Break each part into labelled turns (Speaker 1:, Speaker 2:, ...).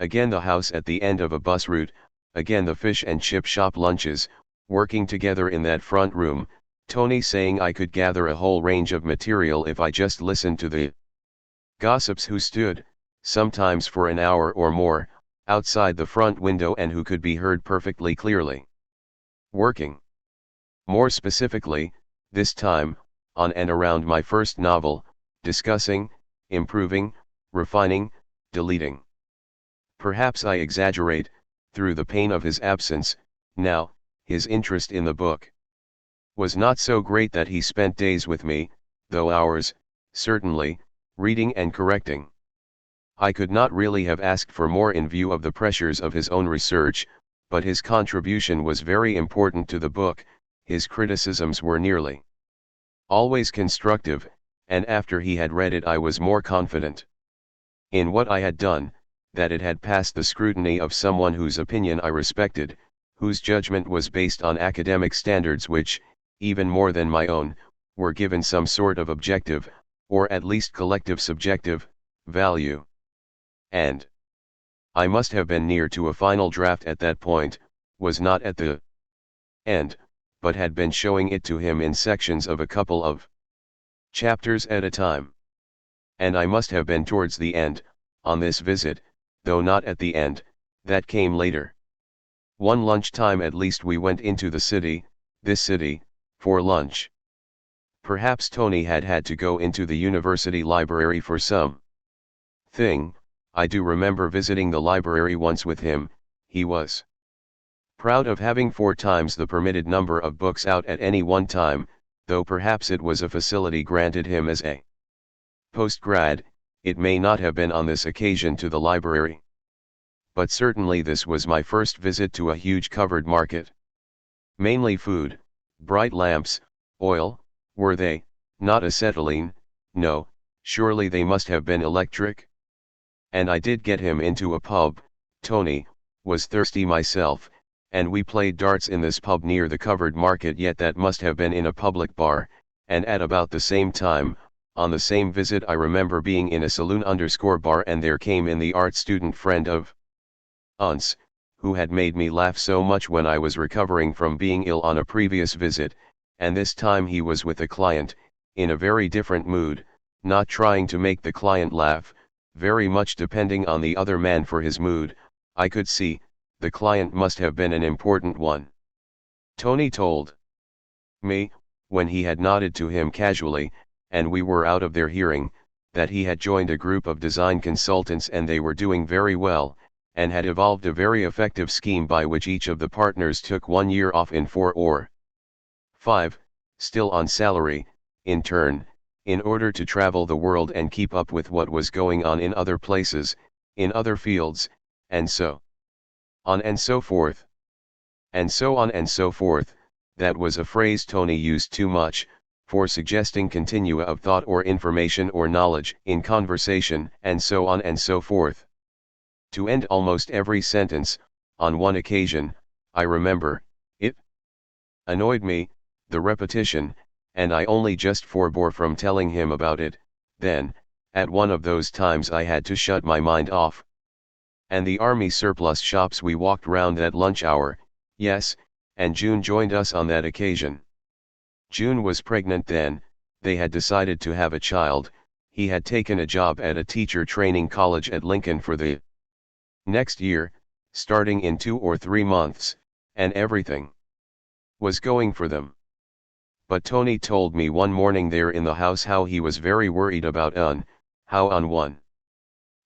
Speaker 1: Again the house at the end of a bus route, again the fish and chip shop lunches, working together in that front room, Tony saying I could gather a whole range of material if I just listened to the gossips who stood, sometimes for an hour or more, outside the front window and who could be heard perfectly clearly. Working. More specifically, this time, on and around my first novel, discussing, improving, refining, deleting. Perhaps I exaggerate, through the pain of his absence, now, his interest in the book was not so great that he spent days with me, though hours, certainly, reading and correcting. I could not really have asked for more in view of the pressures of his own research, but his contribution was very important to the book. His criticisms were nearly always constructive, and after he had read it I was more confident in what I had done, that it had passed the scrutiny of someone whose opinion I respected, whose judgment was based on academic standards which, even more than my own, were given some sort of objective, or at least collective subjective, value. And I must have been near to a final draft at that point, was not at the end, but had been showing it to him in sections of a couple of chapters at a time. And I must have been towards the end, on this visit, though not at the end, that came later. One lunchtime at least we went into the city, this city, for lunch. Perhaps Tony had had to go into the university library for some thing. I do remember visiting the library once with him. He was proud of having 4 times the permitted number of books out at any one time, though perhaps it was a facility granted him as a postgrad. It may not have been on this occasion to the library. But certainly this was my first visit to a huge covered market. Mainly food, bright lamps, oil, were they, not acetylene? No, surely they must have been electric? And I did get him into a pub. Tony was thirsty myself, and we played darts in this pub near the covered market, yet that must have been in a public bar, and at about the same time, on the same visit I remember being in a saloon_bar and there came in the art student friend of Unce, who had made me laugh so much when I was recovering from being ill on a previous visit, and this time he was with a client, in a very different mood, not trying to make the client laugh, very much depending on the other man for his mood. I could see, the client must have been an important one. Tony told me, when he had nodded to him casually, and we were out of their hearing, that he had joined a group of design consultants and they were doing very well, and had evolved a very effective scheme by which each of the partners took 1 year off in 4 or 5, still on salary, in turn, in order to travel the world and keep up with what was going on in other places, in other fields, and so on and so forth. And so on and so forth, that was a phrase Tony used too much, for suggesting continua of thought or information or knowledge in conversation, and so on and so forth. To end almost every sentence, on one occasion, I remember, it annoyed me, the repetition, and I only just forbore from telling him about it. Then, at one of those times I had to shut my mind off. And the army surplus shops we walked round at lunch hour, yes, and June joined us on that occasion. June was pregnant then, they had decided to have a child, he had taken a job at a teacher training college at Lincoln for the next year, starting in 2 or 3 months, and everything was going for them. But Tony told me one morning there in the house how he was very worried about how on one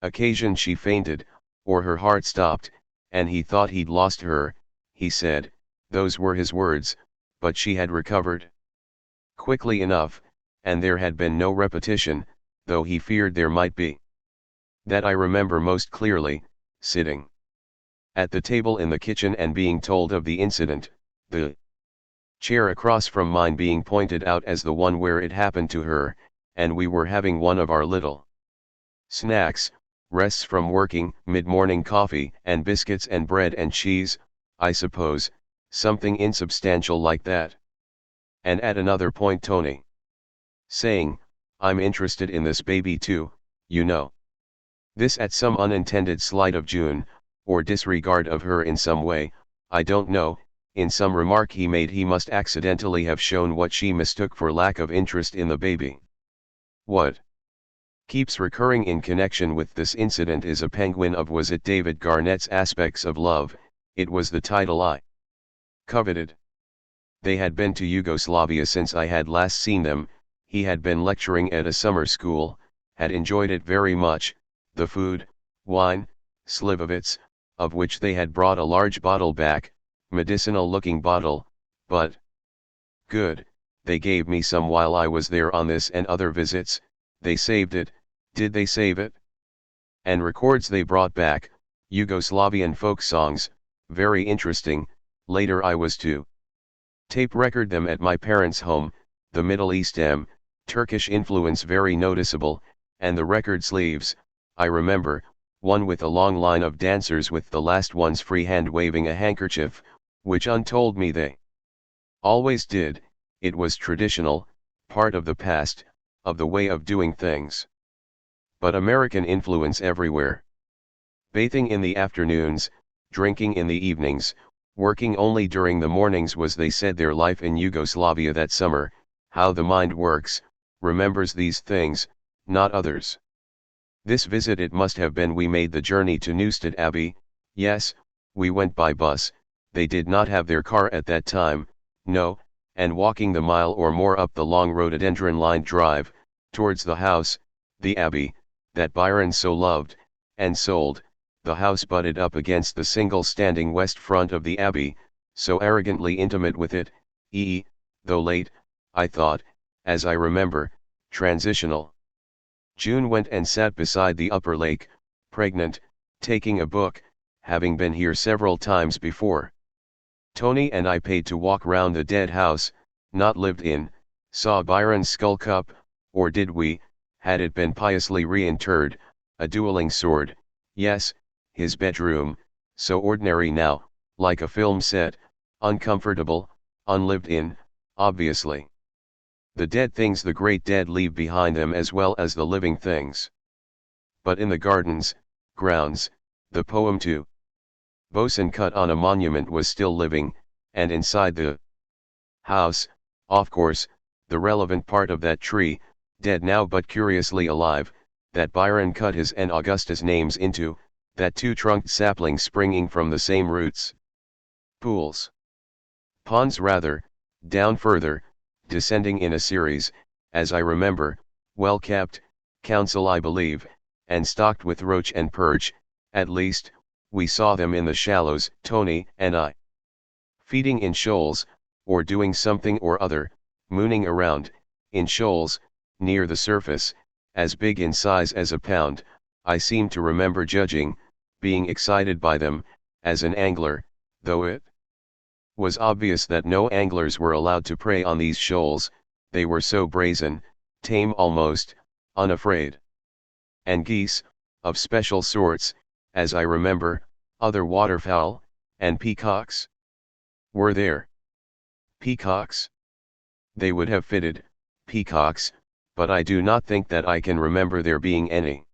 Speaker 1: occasion she fainted, or her heart stopped, and he thought he'd lost her. He said, those were his words, but she had recovered quickly enough, and there had been no repetition, though he feared there might be. That I remember most clearly, sitting at the table in the kitchen and being told of the incident, the chair across from mine being pointed out as the one where it happened to her, and we were having one of our little snacks, rests from working, mid-morning coffee and biscuits and bread and cheese, I suppose, something insubstantial like that. And at another point Tony saying, I'm interested in this baby too, you know. This at some unintended slight of June, or disregard of her in some way, I don't know, in some remark he made he must accidentally have shown what she mistook for lack of interest in the baby. What keeps recurring in connection with this incident is a penguin of was it David Garnett's Aspects of Love. It was the title I coveted. They had been to Yugoslavia since I had last seen them. He had been lecturing at a summer school, had enjoyed it very much, the food, wine, Slivovitz, of which they had brought a large bottle back, medicinal-looking bottle, but good, they gave me some while I was there on this and other visits. They saved it, did they save it? And records they brought back, Yugoslavian folk songs, very interesting. Later I was to tape record them at my parents' home, the Middle East Turkish influence very noticeable, and the record sleeves, I remember, one with a long line of dancers with the last one's free hand waving a handkerchief, which untold me they always did. It was traditional, part of the past, of the way of doing things. But American influence everywhere. Bathing in the afternoons, drinking in the evenings, working only during the mornings was they said their life in Yugoslavia that summer. How the mind works, remembers these things, not others. This visit it must have been we made the journey to Newstead Abbey. Yes, we went by bus, they did not have their car at that time, no, and walking the mile or more up the long rhododendron-lined drive, towards the house, the Abbey, that Byron so loved, and sold. The house butted up against the single standing west front of the Abbey, so arrogantly intimate with it, though late, I thought, as I remember, transitional. June went and sat beside the upper lake, pregnant, taking a book, having been here several times before. Tony and I paid to walk round the dead house, not lived in, saw Byron's skull cup, or did we, had it been piously reinterred, a dueling sword, yes, his bedroom, so ordinary now, like a film set, uncomfortable, unlived in, obviously. The dead things the great dead leave behind them as well as the living things. But in the gardens, grounds, the poem too. Bosun cut on a monument was still living, and inside the house, of course, the relevant part of that tree, dead now but curiously alive, that Byron cut his and Augusta's names into, that two-trunked sapling springing from the same roots. Pools. Ponds rather, down further, descending in a series, as I remember, well kept, council I believe, and stocked with roach and perch, at least, we saw them in the shallows, Tony and I. Feeding in shoals, or doing something or other, mooning around, in shoals, near the surface, as big in size as a pound. I seem to remember judging, being excited by them, as an angler, though it was obvious that no anglers were allowed to prey on these shoals, they were so brazen, tame almost, unafraid. And geese, of special sorts, as I remember, other waterfowl, and peacocks? Were there peacocks? They would have fitted, peacocks, but I do not think that I can remember there being any.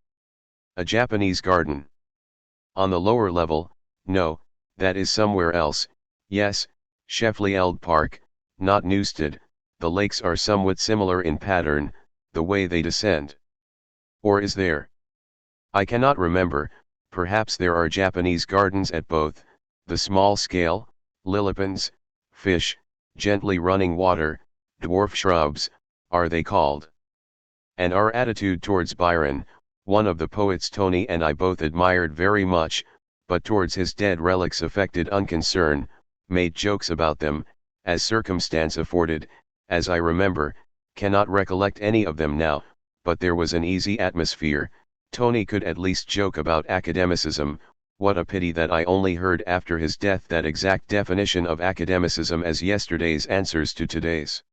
Speaker 1: A Japanese garden. On the lower level, no, that is somewhere else, yes, Sheffield Park, not Newstead. The lakes are somewhat similar in pattern, the way they descend. Or is there? I cannot remember. Perhaps there are Japanese gardens at both, the small scale, lilipens, fish, gently running water, dwarf shrubs, are they called? And our attitude towards Byron, one of the poets Tony and I both admired very much, but towards his dead relics affected unconcern, made jokes about them, as circumstance afforded, as I remember, cannot recollect any of them now, but there was an easy atmosphere. Tony could at least joke about academicism. What a pity that I only heard after his death that exact definition of academicism as yesterday's answers to today's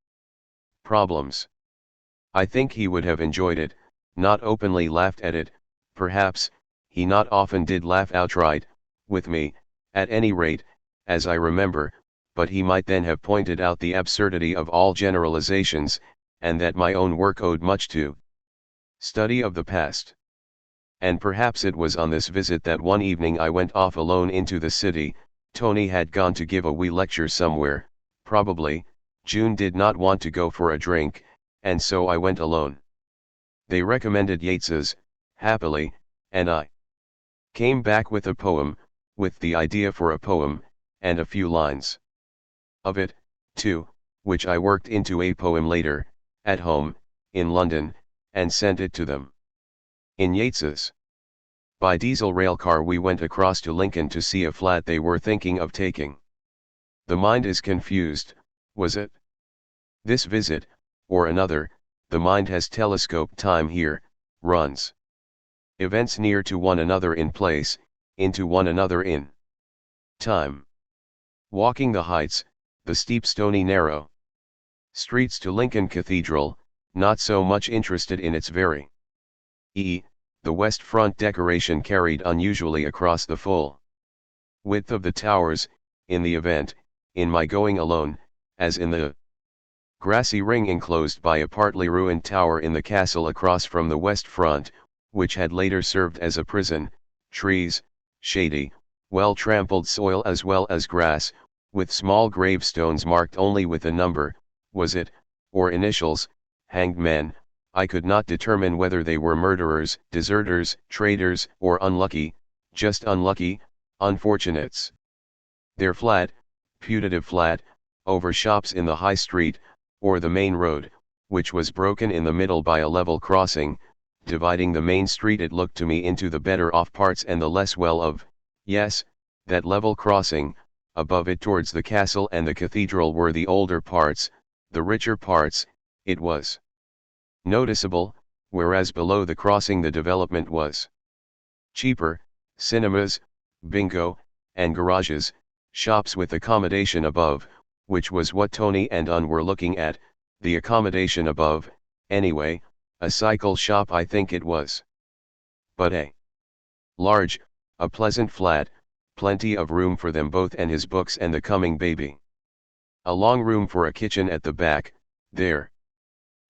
Speaker 1: problems. I think he would have enjoyed it, not openly laughed at it, perhaps, he not often did laugh outright, with me, at any rate, as I remember, but he might then have pointed out the absurdity of all generalizations, and that my own work owed much to study of the past. And perhaps it was on this visit that one evening I went off alone into the city. Tony had gone to give a wee lecture somewhere, probably. June did not want to go for a drink, and so I went alone. They recommended Yeats's, happily, and I came back with a poem, with the idea for a poem, and a few lines of it, too, which I worked into a poem later, at home, in London, and sent it to them. In Yeats's by diesel railcar we went across to Lincoln to see a flat they were thinking of taking. The mind is confused, was it? This visit, or another, the mind has telescoped time here, runs events near to one another in place, into one another in time. Walking the heights, the steep stony narrow streets to Lincoln Cathedral, not so much interested in its very the west front decoration carried unusually across the full width of the towers, in the event, in my going alone, as in the grassy ring enclosed by a partly ruined tower in the castle across from the west front, which had later served as a prison, trees, shady, well-trampled soil as well as grass, with small gravestones marked only with a number, was it, or initials, hanged men. I could not determine whether they were murderers, deserters, traitors, or unlucky, just unlucky, unfortunates. Their flat, putative flat, over shops in the high street, or the main road, which was broken in the middle by a level crossing, dividing the main street, it looked to me, into the better off parts and the less well of. Yes, that level crossing, above it towards the castle and the cathedral, were the older parts, the richer parts, it was noticeable, whereas below the crossing the development was cheaper, cinemas, bingo, and garages, shops with accommodation above, which was what Tony and Un were looking at, the accommodation above, anyway, a cycle shop I think it was. But a large, a pleasant flat, plenty of room for them both and his books and the coming baby. A long room for a kitchen at the back, their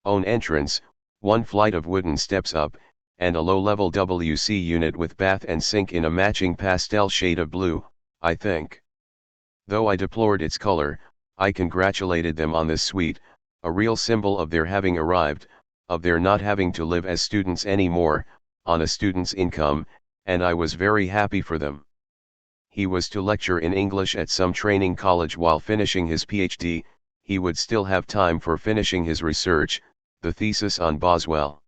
Speaker 1: own entrance, one flight of wooden steps up, and a low-level WC unit with bath and sink in a matching pastel shade of blue, I think. Though I deplored its color, I congratulated them on this suite, a real symbol of their having arrived, of their not having to live as students anymore, on a student's income, and I was very happy for them. He was to lecture in English at some training college while finishing his PhD. He would still have time for finishing his research, the thesis on Boswell.